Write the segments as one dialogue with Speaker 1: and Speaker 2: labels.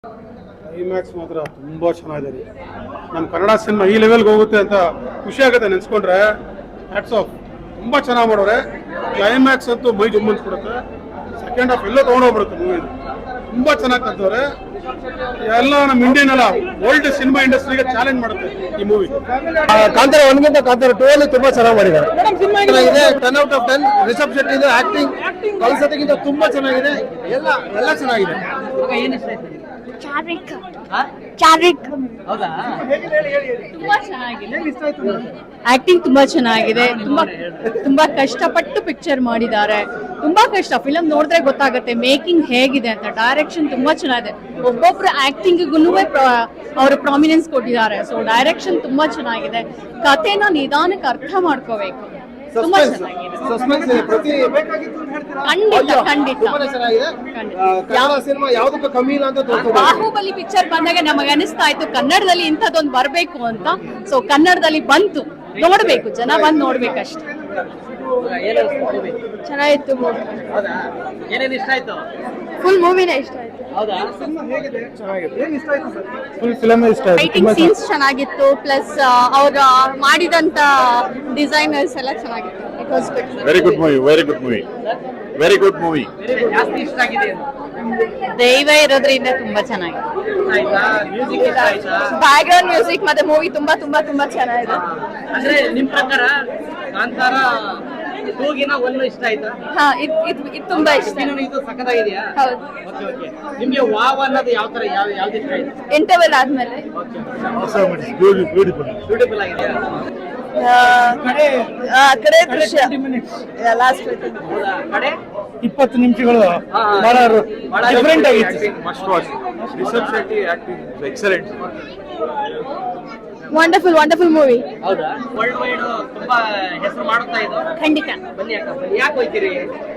Speaker 1: ಐಮ್ಯಾಕ್ಸ್ ಮಾತ್ರ ತುಂಬ ಚೆನ್ನಾಗಿದೆ. ನಮ್ಮ ಕನ್ನಡ ಸಿನಿಮಾ ಈ ಲೆವೆಲ್ಗೆ ಹೋಗುತ್ತೆ ಅಂತ ಖುಷಿ ಆಗುತ್ತೆ ನೆನೆಸ್ಕೊಂಡ್ರೆ. ಹ್ಯಾಟ್ಸ್ ಆಫ್, ತುಂಬ ಚೆನ್ನಾಗಿ ಮಾಡೋರೆ. ಕ್ಲೈಮ್ಯಾಕ್ಸ್ ಅಂತೂ ಮೈ ಜುಮ್ಮನ್ಸ್ಬಿಡುತ್ತೆ. ಸೆಕೆಂಡ್ ಹಾಫ್ ಎಲ್ಲೋ ತೊಗೊಂಡೋಗ್ಬಿಡುತ್ತೆ ಮೂವಿ. ತುಂಬ ಚೆನ್ನಾಗಿ ತೆಗ್ದವ್ರೆ. ಎಲ್ಲ ನಮ್ಮ ಇಂಡಿಯನ್ ಅಲ್ಲ, ವರ್ಲ್ಡ್ ಸಿನಿಮಾ ಇಂಡಸ್ಟ್ರಿಗೆ ಚಾಲೆಂಜ್ ಮಾಡುತ್ತೆ ಈ ಮೂವಿ.
Speaker 2: ಕಾಂತಾರ 1ಗಿಂತ ಕಾಂತಾರ 2 ಅಲ್ಲಿ ತುಂಬಾ ಚೆನ್ನಾಗಿ ಮಾಡಿದ್ದಾರೆ. ಚೆನ್ನಾಗಿದೆ, 10 out of 10. Rishab Shetty acting ಕಲ್ಸೋದಕ್ಕಿಂತ ತುಂಬಾ ಚೆನ್ನಾಗಿದೆ. ಎಲ್ಲ ಚೆನ್ನಾಗಿದೆ.
Speaker 3: ತುಂಬಾ ಚೆನ್ನಾಗಿದೆ. ಆಕ್ಟಿಂಗ್ ತುಂಬಾ ಚೆನ್ನಾಗಿದೆ. ತುಂಬಾ ಕಷ್ಟಪಟ್ಟು ಪಿಕ್ಚರ್ ಮಾಡಿದ್ದಾರೆ. ತುಂಬಾ ಕಷ್ಟ. ಫಿಲಂ ನೋಡಿದ್ರೆ ಗೊತ್ತಾಗುತ್ತೆ ಮೇಕಿಂಗ್ ಹೇಗಿದೆ ಅಂತ. ಡೈರೆಕ್ಷನ್ ತುಂಬಾ ಚೆನ್ನಾಗಿದೆ. ಒಬ್ಬೊಬ್ರು ಆಕ್ಟಿಂಗ್ಗೂ ಅವರು ಪ್ರಾಮಿನೆನ್ಸ್ ಕೊಟ್ಟಿದ್ದಾರೆ. ಸೊ ಡೈರೆಕ್ಷನ್ ತುಂಬಾ ಚೆನ್ನಾಗಿದೆ. ಕಥೆನ ನಿಧಾನಕ್ಕೆ ಅರ್ಥ ಮಾಡ್ಕೋಬೇಕು. ತುಂಬಾ ಚೆನ್ನಾಗಿದೆ. ಖಂಡಿತ
Speaker 2: ಸಿನಿಮಾ ಯಾವ್ದಕ್ಕೂ ಕಮ್ಮಿ ಇಲ್ಲ ಅಂತ ತೋರಿಸ್ತಾರೆ.
Speaker 3: ಬಾಹುಬಲಿ ಪಿಕ್ಚರ್ ಬಂದಾಗ ನಮಗೆ ಅನಿಸ್ತಾ ಇತ್ತು ಕನ್ನಡದಲ್ಲಿ ಇಂಥದ್ದೊಂದು ಬರ್ಬೇಕು ಅಂತ. ಸೊ ಕನ್ನಡದಲ್ಲಿ ಬಂತು, ನೋಡ್ಬೇಕು, ಜನ ಬಂದು ನೋಡ್ಬೇಕಷ್ಟೇ. ಚೆನ್ನಾಗಿತ್ತು ಮೂವಿ.
Speaker 4: ಏನೇನು ಇಷ್ಟ ಆಯ್ತು?
Speaker 3: ಫುಲ್ ಮೂವಿನೇ ಇಷ್ಟ ಆಯ್ತು.
Speaker 4: ಹೌದಾ?
Speaker 1: ಫುಲ್ ಫಿಲಮ್ ಇಷ್ಟ ಆಯ್ತು.
Speaker 3: ಫೈಟಿಂಗ್ ಸೀನ್ಸ್ ಚೆನ್ನಾಗಿತ್ತು. ಪ್ಲಸ್ ಅವ್ರು ಮಾಡಿದಂತ ಡಿಸೈನರ್ಸ್ ಎಲ್ಲ ಚೆನ್ನಾಗಿತ್ತು. It was good.
Speaker 5: Very good movie.
Speaker 4: ಜಾಸ್ತಿ ಇಷ್ಟ ಆಗಿದೆ
Speaker 3: ದೈವ ಇರೋದ್ರಿಂದ ತುಂಬಾ ಚೆನ್ನಾಗಿದೆ.
Speaker 4: ಮ್ಯೂಸಿಕ್ ಇಷ್ಟ ಆಯ್ತಾ?
Speaker 3: ಬ್ಯಾಕ್ ಗ್ರೌಂಡ್ ಮ್ಯೂಸಿಕ್ ಮತ್ತೆ ಮೂವಿ ತುಂಬಾ ತುಂಬಾ ತುಂಬಾ ಚೆನ್ನಾಗಿದೆ.
Speaker 4: ಅಂದ್ರೆ ನಿಮ್ ಪ್ರಕಾರ ಕಾಂತಾರ 2ಗಿನ 1 ಇಷ್ಟ ಆಯ್ತಾ?
Speaker 3: ಹಾ, ಇದು ತುಂಬಾ ಇಷ್ಟ.
Speaker 4: ಇದು ಸಖತ್ತಾಗಿದೆಯಾ?
Speaker 3: ಹೌದು.
Speaker 4: Okay okay. ನಿಮ್ಗೆ ವಾವ್ ಅನ್ನೋದು ಯಾವ ತರ ಯಾವ್ದು ಇಷ್ಟ ಆಯ್ತು?
Speaker 3: ಇಂಟರ್ವೆಲ್ ಆದ್ಮೇಲೆ
Speaker 4: ಬ್ಯೂಟಿಫುಲ್ ಆಗಿದೆಯಾ?
Speaker 3: ಕಡೆ ದೃಶ್ಯ ಲಾಸ್ಟ್
Speaker 4: ಕಡೆ
Speaker 1: 20 ನಿಮಿಷಗಳು
Speaker 4: ಡಿಫರೆಂಟ್ ಆಗಿತ್ತು.
Speaker 5: Must watch. Rishab Shetty acting excellent.
Speaker 3: Wonderful movie.
Speaker 4: ಹೌದಾ? ವರ್ಲ್ಡ್ ವೈಡ್ ತುಂಬಾ ಹೆಸರು ಮಾಡುತ್ತಾ ಇದು.
Speaker 3: ಖಂಡಿತ
Speaker 4: ಬನ್ನಿ ಅಕ್ಕ, ಬನ್ನಿ. ಯಾಕೆ ಹೋಗ್ತೀರಿ?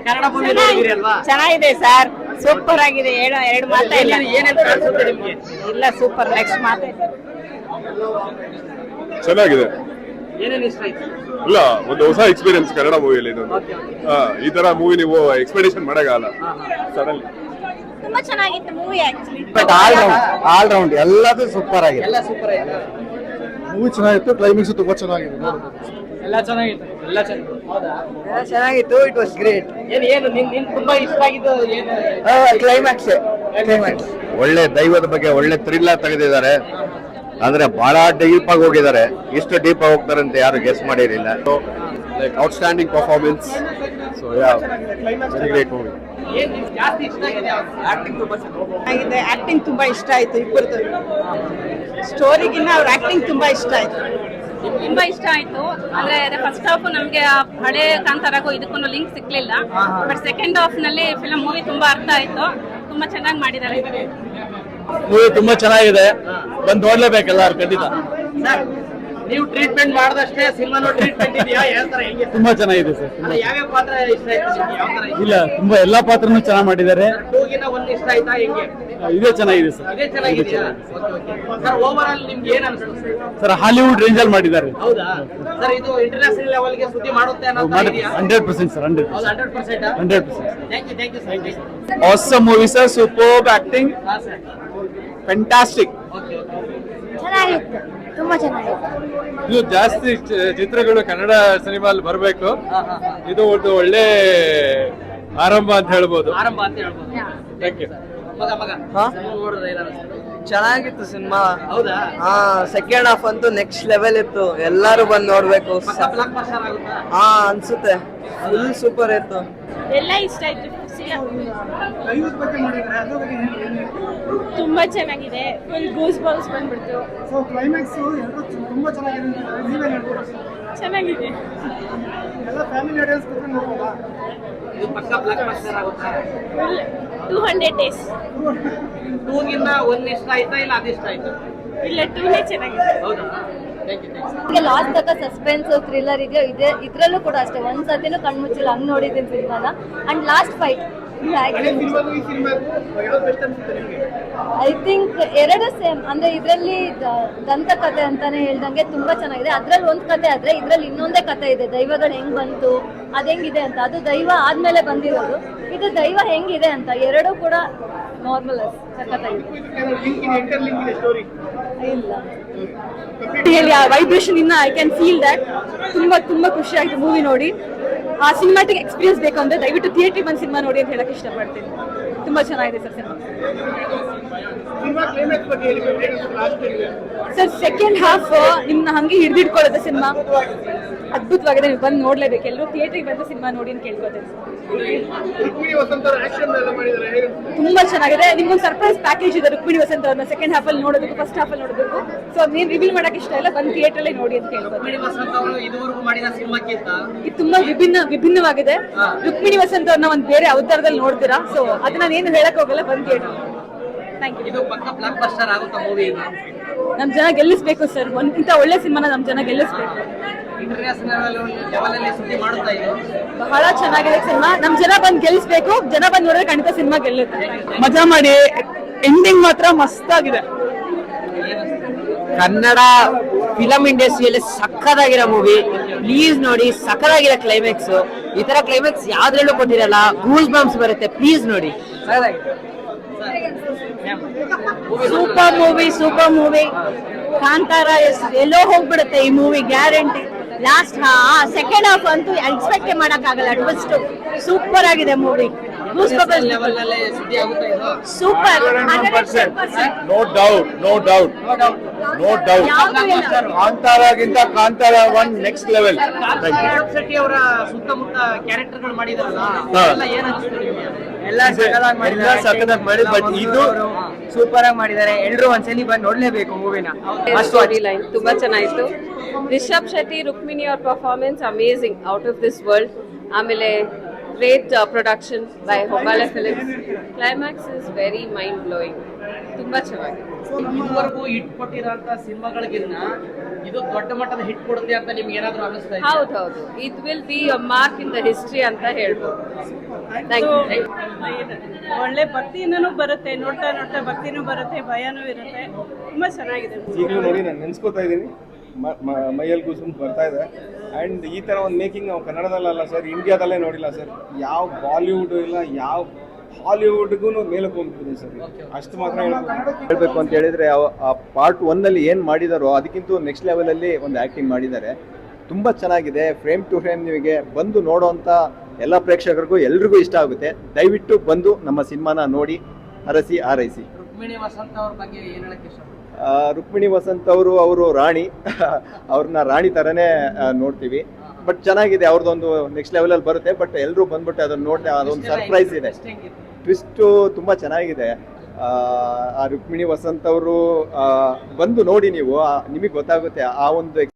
Speaker 4: ಕನ್ನಡ ಮೂವಿ ನೋಡಿದಿರಿ ಅಲ್ವಾ?
Speaker 3: ಚೆನ್ನಾಗಿದೆ ಸರ್. ಸೂಪರ್ ಆಗಿದೆ. ಎರಡು ಮಾತಾ ಇಲ್ಲ.
Speaker 4: ಏನೇನು ಕಾಣಿಸುತ್ತೆ ನಿಮ್ಗೆ?
Speaker 3: ಇಲ್ಲ, ಸೂಪರ್. ನೆಕ್ಸ್ಟ್ ಮಾತೆ
Speaker 5: ಚೆನ್ನಾಗಿದೆ.
Speaker 4: ಏನೇನು ಇಷ್ಟ ಆಯ್ತು?
Speaker 5: ಇಲ್ಲ, ಒಂದು ಹೊಸ ಎಕ್ಸ್ಪೀರಿಯನ್ಸ್ ಕನ್ನಡ ಮೂವಿಯಲ್ಲಿ ಇದು. ಈ ತರ ಮೂವಿ ನೀವು ಎಕ್ಸ್ಪೆಕ್ಟೇಷನ್ ಮಾಡಕ್ಕಾಗಲ್ಲ ಸಡನ್ಲಿ.
Speaker 3: ತುಂಬಾ ಚೆನ್ನಾಗಿತ್ತು ಮೂವಿ ಆಕ್ಚುಲಿ.
Speaker 2: ಆಲ್ ರೌಂಡ್ ಎಲ್ಲದೂ ಸೂಪರ್ ಆಗಿದೆ.
Speaker 4: ಎಲ್ಲ ಸೂಪರ್ ಆಯ್ತು.
Speaker 1: ಮೂವಿ ಚೆನ್ನಾಗಿತ್ತು. ಕ್ಲೈಮ್ಯಾಕ್ಸ್ ತುಂಬಾ ಚೆನ್ನಾಗಿದೆ.
Speaker 4: ಎಲ್ಲ ಚೆನ್ನಾಗಿತ್ತು. ಎಲ್ಲ ಚೆನ್ನಾಗಿತ್ತು. ಹೌದಾ?
Speaker 2: ಚೆನ್ನಾಗಿತ್ತು. It was great.
Speaker 4: ಏನು ನಿನ್ ತುಂಬಾ ಇಷ್ಟ ಆಗಿದ್ದು ಏನು?
Speaker 2: ಕ್ಲೈಮ್ಯಾಕ್ಸ್
Speaker 5: ಒಳ್ಳೆ ದೈವದ ಬಗ್ಗೆ ಒಳ್ಳೆ ಥ್ರಿಲ್ಲರ್ ತೆಗೆದಿದ್ದಾರೆ. ಅಂದ್ರೆ ಬಹಳ ಡೀಪ್ ಆಗಿ ಹೋಗಿದ್ದಾರೆ. ಇಷ್ಟು ಡೀಪ್ ಆಗಿ ಹೋಗ್ತಾರೆ ಅಂತ ಯಾರು ಗೆಸ್ ಮಾಡಿರಲಿಲ್ಲ. Like outstanding performance. So yeah, very great movie.
Speaker 4: ಏನು ಜಾಸ್ತಿ ಇಷ್ಟ ಆಗಿದೆ? ಆಕ್ಟಿಂಗ್ ತುಂಬಾ
Speaker 3: ಆಗಿದೆ. ಆಕ್ಟಿಂಗ್ ತುಂಬಾ ಇಷ್ಟ ಆಯ್ತು ಇಬ್ಬರದು. ಸ್ಟೋರಿಗಿನ್ನ ಅವ್ರ ಆಕ್ಟಿಂಗ್ ತುಂಬಾ ಇಷ್ಟ ಆಯ್ತು.
Speaker 6: ತುಂಬಾ ಇಷ್ಟ ಆಯ್ತು. ಅಂದ್ರೆ ಫಸ್ಟ್ ಹಾಫ್ ನಮ್ಗೆ ಹಳೆ ಕಾಂತಾರಗೂ ಇದಕ್ಕೂ ಲಿಂಕ್ ಸಿಕ್ಲಿಲ್ಲ. ಬಟ್ ಸೆಕೆಂಡ್ ಹಾಫ್ ನಲ್ಲಿ ಫಿಲಂ ಮೂವಿ ತುಂಬಾ ಅರ್ಥ ಆಯ್ತು. ತುಂಬಾ ಚೆನ್ನಾಗಿ ಮಾಡಿದ್ದಾರೆ.
Speaker 2: ಮೂವಿ ತುಂಬಾ ಚೆನ್ನಾಗಿದೆ. ಬಂದು ನೋಡ್ಲೇಬೇಕು ಎಲ್ಲಾರು ಖಂಡಿತ.
Speaker 4: ಸರ್, ನೀವು ಟ್ರೀಟ್ಮೆಂಟ್ ಮಾಡಿದಷ್ಟೇ ಸಿನಿಮಾನು ಟ್ರೀಟ್ಮೆಂಟ್ ಇದೆಯಾ? ಯಾವ ತರ ಹೆಂಗೆ?
Speaker 2: ತುಂಬಾ ಚೆನ್ನಾಗಿದೆ ಸರ್.
Speaker 4: ಯಾವ್ಯಾವ ಪಾತ್ರ ಇಷ್ಟ ಆಯ್ತು ನಿಮ್ಗೆ? ಯಾವ ತರ ಇಷ್ಟ?
Speaker 2: ಇಲ್ಲ, ತುಂಬಾ ಎಲ್ಲಾ ಪಾತ್ರನೂ ಚೆನ್ನಾಗಿ ಮಾಡಿದ್ದಾರೆ.
Speaker 4: 2ಗಿನ 1 ಇಷ್ಟ ಆಯ್ತಾ? ಹೆಂಗೆ?
Speaker 2: ಇದೇ ಚೆನ್ನಾಗಿದೆ ಸರ್.
Speaker 4: ಇದೇ ಚೆನ್ನಾಗಿದೆಯಾ? ಸರ್, ಓವರ್ ಆಲ್ ನಿಮ್ಗೆ ಏನ್ ಅನ್ಸುತ್ತೆ?
Speaker 2: ಸರ್, ಹಾಲಿವುಡ್ ರೇಂಜ್ ಅಲ್ಲಿ ಮಾಡಿದ್ದಾರೆ.
Speaker 4: ಹೌದಾ ಸರ್? ಇದು ಇಂಟರ್ನ್ಯಾಷನಲ್ ಲೆವೆಲ್ ಗೆ ಸುದ್ದಿ ಮಾಡುತ್ತೆ ಅನ್ನೋದು ಇದೆಯಾ?
Speaker 2: 100% sir. 100%.
Speaker 4: 100%.
Speaker 2: 100%.
Speaker 4: Thank you sir.
Speaker 2: Awesome movie sir. Superb acting.
Speaker 4: ಹಾ ಸರ್.
Speaker 2: Fantastic.
Speaker 4: ಓಕೆ.
Speaker 3: ಚೆನ್ನಾಗಿತ್ತು. ತುಂಬಾ ಚೆನ್ನಾಗಿತ್ತು.
Speaker 5: ಇದು ಜಾಸ್ತಿ ಚಿತ್ರಗಳು ಕನ್ನಡ ಸಿನಿಮಾಲ್ಲಿ ಬರಬೇಕು. ಇದು ಒಂದು ಒಳ್ಳೆ ಆರಂಭ ಅಂತ ಹೇಳ್ಬೋದು.
Speaker 4: ಆರಂಭ ಅಂತ ಹೇಳ್ಬೋದು.
Speaker 5: Thank you.
Speaker 4: ಮಗ ನೋಡಿದ್ರೆ ಏನಾಗುತ್ತೆ?
Speaker 2: ಚೆನ್ನಾಗಿತ್ತು ಸಿನಿಮಾ.
Speaker 4: ಹೌದಾ?
Speaker 2: ಸೆಕೆಂಡ್ ಹಾಫ್ ಅಂತೂ ನೆಕ್ಸ್ಟ್ ಲೆವೆಲ್ ಇತ್ತು. ಎಲ್ಲರೂ ಬಂದು ನೋಡ್ಬೇಕು.
Speaker 4: ಬ್ಲಾಕ್ ಬಸ್ಟರ್ ಆಗುತ್ತಾ?
Speaker 2: ಅನ್ಸುತ್ತೆ. ಫುಲ್ ಸೂಪರ್ ಇತ್ತು.
Speaker 6: ಎಲ್ಲ ಇಷ್ಟ ಆಯ್ತು. ತುಂಬಾ ಚೆನ್ನಾಗಿದೆ. ಫುಲ್ ಗೂಸ್ ಬಾಲ್ಸ್ ಬಂದ್ಬಿಡ್ತು.
Speaker 1: ಸೊ ಕ್ಲೈಮ್ಯಾಕ್ಸ್ ತುಂಬಾ ಚೆನ್ನಾಗಿದೆ.
Speaker 6: ಚೆನ್ನಾಗಿದೆ.
Speaker 1: ಎಲ್ಲ ಫ್ಯಾಮಿಲಿ ಆಡಿಯನ್ಸ್ ನೋಡ್ಬೋದಾ?
Speaker 4: ಇದು ಪಕ್ಕ ಬ್ಲಾಕ್ ಬಸ್ಟರ್ ಆಗುತ್ತಾ?
Speaker 6: Full 200 days.
Speaker 4: 2ಗಿಂತ 1 ಇಷ್ಟ ಆಯ್ತಾ? ಇಲ್ಲ ಅದು ಇಷ್ಟ ಆಯ್ತು?
Speaker 6: ಇಲ್ಲ, 2ನೇ ಚೆನ್ನಾಗಿದೆ.
Speaker 4: ಹೌದಾ? Thank you.
Speaker 7: ಲಾಸ್ಟ್ ತನಕ ಸಸ್ಪೆನ್ಸ್ ಥ್ರಿಲ್ಲರ್ ಇದೆಯೋ ಇದ್ರಲ್ಲೂ ಕೂಡ ಅಷ್ಟೇ. ಒಂದ್ಸತಿನೂ ಕಣ್ಮುಚ್ಚಿಲ್ಲ, ಹಂಗ್ ನೋಡಿದ್ದೀನಿ ಸಿನಿಮಾನ. And last fight I think ಎರಡು ಸೇಮ್. ಅಂದ್ರೆ ಇದರಲ್ಲಿ ದಂತಕಥೆ ಅಂತಾನೆ ಹೇಳ್ದಂಗೆ ತುಂಬಾ ಚೆನ್ನಾಗಿದೆ. ಅದ್ರಲ್ಲಿ ಒಂದ್ ಕತೆ ಆದ್ರೆ ಇದ್ರಲ್ಲಿ ಇನ್ನೊಂದೇ ಕತೆ ಇದೆ. ದೈವಗಳು ಹೆಂಗ್ ಬಂತು, ಅದ್ ಹೆಂಗಿದೆ ಅಂತ. ಅದು ದೈವ ಆದ್ಮೇಲೆ ಬಂದಿರೋದು. ಇದು ದೈವ ಹೆಂಗಿದೆ ಅಂತ. ಎರಡೂ ಕೂಡ ನಾರ್ಮಲ್ ಸಖತ್ತಾಗಿದೆ ಇಲ್ಲ
Speaker 3: ಹೇಳಿ ಆ ವೈಬ್ರೇಷನ್ ಇನ್ನ ಐ ಕ್ಯಾನ್ ಫೀಲ್ ದಟ್ ತುಂಬಾ ಖುಷಿ ಆಯ್ತು ಮೂವಿ ನೋಡಿ. ಆ ಸಿನಿಮಾಟಿಕ್ ಎಕ್ಸ್ಪೀರಿಯನ್ಸ್ ಬೇಕು ಅಂದ್ರೆ ದಯವಿಟ್ಟು ಥಿಯೇಟರ್ ಬಂದು ಸಿನಿಮಾ ನೋಡಿ ಅಂತ ಹೇಳಕ್ ಇಷ್ಟಪಡ್ತೀನಿ. ತುಂಬಾ ಚೆನ್ನಾಗಿದೆ sir cinema. Sir second half ನಿಮ್ನ ಹಂಗೆ ಹಿಡಿದಿಟ್ಕೊಳ್ಳುತ್ತೆ ಸಿನಿಮಾ. ಅದ್ಭುತವಾಗಿದೆ, ನೀವು ಬಂದು ನೋಡ್ಲೇಬೇಕು. ಎಲ್ಲರೂ ಥಿಯೇಟರ್ಗೆ ಬಂದು ಸಿನಿಮಾ ನೋಡಿ ಅಂತ ಕೇಳ್ಕೊತೇನೆ. ತುಂಬಾ ಚೆನ್ನಾಗಿದೆ. ನಿಮ್ಗೊಂದು ಸರ್ಪ್ರೈಸ್ ಪ್ಯಾಕೇಜ್ ಇದೆ ರುಕ್ಮಿಣಿ ವಸಂತ ಅವ್ರನ್ನ ಸೆಕೆಂಡ್ ಹಾಫ್ ಅಲ್ಲಿ ನೋಡೋದಕ್ಕೂ ಫಸ್ಟ್ ಹಾಫ್ ಅಲ್ಲಿ ನೋಡೋದಕ್ಕೂ. ಸೊ ನೀನ್ ರಿವೀಲ್ ಮಾಡಕ್ ಇಷ್ಟ ಇಲ್ಲ, ಬಂದು ಥಿಯೇಟರ್ ಅಲ್ಲಿ ನೋಡಿ ಅಂತ ಕೇಳ್ಕೊತೀನಿ.
Speaker 4: ರುಕ್ಮಿಣಿ ವಸಂತ ಅವರು ಇದುವರೆಗೂ ಮಾಡಿದ ಸಿನಿಮಾಕ್ಕಿಂತ
Speaker 3: ಇದು ತುಂಬಾ ವಿಭಿನ್ನವಾಗಿದೆ. ರುಕ್ಮಿಣಿ ವಸಂತ ಅವ್ರನ್ನ ಒಂದ್ ಬೇರೆ ಅವತಾರದಲ್ಲಿ ನೋಡ್ತೀರಾ. ಸೊ ಅದನ್ನ ನಾನು ಹೇಳಕ್ ಹೋಗಲ್ಲ, ಬಂದು ಥಿಯೇಟರ್. Thank you.
Speaker 4: ಇದು ಪಕ್ಕ ಬ್ಲಾಕ್ ಬಸ್ಟರ್ ಆಗುತ್ತಾ ಮೂವಿ?
Speaker 3: ನಮ್ ಜನ ಗೆಲ್ಲಿಸ್ಬೇಕು ಸರ್. ಇಂಥ ಒಳ್ಳೆ ಸಿನಿಮಾನ ನಮ್ ಜನ ಗೆಲ್ಲಿಸ್ಬೇಕು.
Speaker 4: ಇಂಟರ್ನ್ಯಾಷನಲ್ ಲೆವೆಲ್ ಅಲ್ಲಿ ಸುದ್ದಿ ಮಾಡುತ್ತಾ ಇದು.
Speaker 3: ಬಹಳ ಚೆನ್ನಾಗಿದೆ ಸಿನಿಮಾ. ನಮ್ ಜನ ಬಂದ್ ಗೆಲ್ಲಿಸ್ಬೇಕು. ಜನ ಬಂದ್ ನೋಡಿದ್ರೆ ಖಂಡಿತ ಸಿನಿಮಾ ಗೆಲ್ಲುತ್ತೆ.
Speaker 8: ಮಜಾ ಮಾಡಿ. ಎಂಡಿಂಗ್ ಮಾತ್ರ ಮಸ್ತ್ ಆಗಿದೆ.
Speaker 9: ಕನ್ನಡ ಫಿಲಂ ಇಂಡಸ್ಟ್ರಿಯಲ್ಲಿ ಸಕ್ಕದಾಗಿರೋ ಮೂವಿ. ಪ್ಲೀಸ್ ನೋಡಿ, ಸಕ್ಕದಾಗಿರೋ ಕ್ಲೈಮ್ಯಾಕ್ಸ್. ಈ ತರ ಕ್ಲೈಮ್ಯಾಕ್ಸ್ ಯಾವ್ದ್ರಲ್ಲೂ ಕೊಟ್ಟಿರಲ್ಲ. ಗೂಸ್ ಬಂಪ್ಸ್ ಬರುತ್ತೆ, ಪ್ಲೀಸ್ ನೋಡಿ.
Speaker 3: Super movie. ಕಾಂತಾರ ಎಲ್ಲೋ ಹೋಗ್ಬಿಡುತ್ತೆ ಈ movie guarantee. Last second half ಅಂತೂ ಎಕ್ಸ್ಪೆಕ್ಟ್ ಮಾಡಕ್ ಆಗಲ್ಲ. ಟ್ವಿಸ್ಟ್ ಸೂಪರ್ ಆಗಿದೆ ಮೂವಿ.
Speaker 4: ಲೆವೆಲ್ ನಲ್ಲಿ ಸುದ್ದಿ ಆಗುತ್ತಾ ಇದು?
Speaker 3: ಸೂಪರ್.
Speaker 5: ನೋ ಡೌಟ್ ಕಾಂತಾರಾಗಿಂತ Kantara one next level.
Speaker 4: Rishab Shetty ಅವರ ಸುತ್ತಮುತ್ತ ಕ್ಯಾರೆಕ್ಟರ್ಗಳು ಮಾಡಿದಾರಲ್ಲ, ಎಲ್ಲ ಏನ್ ಅನ್ಸುತ್ತೆ ನಿಮ್ಗೆ?
Speaker 2: ಎಲ್ಲ ಸಖತ್ತಾಗಿ ಮಾಡಿದ್ರು, ಬಟ್ ಇದು ಸೂಪರ್ ಆಗಿ ಮಾಡಿದ್ದಾರೆ. ಎಲ್ರು ಒಂದ್ಸಲಿ ಬಂದು ನೋಡ್ಲೇಬೇಕು ಮೂವಿನ.
Speaker 10: ಸ್ಟೋರಿ ಲೈನ್ ತುಂಬಾ ಚೆನ್ನಾಗಿತ್ತು. ರಿಷಬ್ ಶೆಟ್ಟಿ, ರುಕ್ಮಿಣಿ ಅವ್ರ performance amazing, out of this world. ಆಮೇಲೆ great production by Hombale films. Climax is very mind blowing. ತುಂಬಾ ಚೆನ್ನಾಗಿದೆ.
Speaker 4: ಇದುವರೆಗೂ ಹಿಟ್ ಕೊಟ್ಟಿರೋಂತ ಸಿನಿಮಾಗಳಿಗಿನ್ನ ಇದು ದೊಡ್ಡ ಮಟ್ಟದ ಹಿಟ್ ಕೊಡುತ್ತೆ ಅಂತ ನಿಮ್ಗೆ ಏನಾದ್ರು ಅನಿಸ್ತಾ ಇದೆ?
Speaker 10: ಹೌದು, it will be a mark in the history ಅಂತ ಹೇಳ್ಬೋದು. Thank you.
Speaker 3: ಒಳ್ಳೆ ಭಕ್ತಿನೂ ಬರುತ್ತೆ, ನೋಡ್ತಾ ಭಕ್ತಿನೂ ಬರುತ್ತೆ, ಭಯನೂ ಇರುತ್ತೆ. ತುಂಬಾ ಚೆನ್ನಾಗಿದೆ.
Speaker 2: ಈಗಲೂ ನೋಡಿ ನಾನು ನೆನ್ಸ್ಕೊತಾ ಇದ್ದೀನಿ, ಮೈಯಲ್ಲಿ ಕೂಸು ಬರ್ತಾ ಇದೆ. ಆ್ಯಂಡ್ ಈ ಥರ ಒಂದು ಮೇಕಿಂಗ್ ನಾವು ಕನ್ನಡದಲ್ಲ ಸರ್, ಇಂಡಿಯಾದಲ್ಲೇ ನೋಡಿಲ್ಲ ಸರ್. ಯಾವ ಬಾಲಿವುಡ್ ಇಲ್ಲ, ಯಾವ ಹಾಲಿವುಡ್ಗೂ ಮೇಲಕ್ಕೆ ಹೋಗ್ತಿದೆ ಸರ್. ಅಷ್ಟು ಮಾತ್ರ ಹೇಳ್ಬೇಕು ಅಂತ ಹೇಳಿದ್ರೆ, ಆ ಪಾರ್ಟ್ 1 ಏನು ಮಾಡಿದಾರೋ ಅದಕ್ಕಿಂತ ನೆಕ್ಸ್ಟ್ ಲೆವೆಲಲ್ಲಿ ಒಂದು ಆ್ಯಕ್ಟಿಂಗ್ ಮಾಡಿದ್ದಾರೆ. ತುಂಬ ಚೆನ್ನಾಗಿದೆ. ಫ್ರೇಮ್ ಟು ಫ್ರೇಮ್ ನಿಮಗೆ ಬಂದು ನೋಡೋವಂಥ ಎಲ್ಲ ಪ್ರೇಕ್ಷಕರಿಗೂ ಎಲ್ರಿಗೂ ಇಷ್ಟ ಆಗುತ್ತೆ. ದಯವಿಟ್ಟು ಬಂದು ನಮ್ಮ ಸಿನಿಮಾನ ನೋಡಿ ಹರಸಿ ಹಾರೈಸಿ.
Speaker 4: ರುಕ್ಮಿಣಿ ವಸಂತ ಅವ್ರ ಬಗ್ಗೆ ಏನ್ ಹೇಳಕ್ಕೆ ಇಷ್ಟ?
Speaker 2: ರುಕ್ಮಿಣಿ ವಸಂತ್ ಅವರು ರಾಣಿ. ಅವ್ರನ್ನ ರಾಣಿ ಥರನೇ ನೋಡ್ತೀವಿ. ಬಟ್ ಚೆನ್ನಾಗಿದೆ, ಅವ್ರದ್ದೊಂದು ನೆಕ್ಸ್ಟ್ ಲೆವೆಲಲ್ಲಿ ಬರುತ್ತೆ. ಬಟ್ ಎಲ್ಲರೂ ಬಂದ್ಬಿಟ್ಟು ಅದನ್ನು ನೋಡಿದೆ, ಅದೊಂದು ಸರ್ಪ್ರೈಸ್ ಇದೆ. ಟ್ವಿಸ್ಟು ತುಂಬ ಚೆನ್ನಾಗಿದೆ. ಆ ರುಕ್ಮಿಣಿ ವಸಂತ್ ಅವರು ಬಂದು ನೋಡಿ, ನೀವು ನಿಮಗೆ ಗೊತ್ತಾಗುತ್ತೆ ಆ ಒಂದು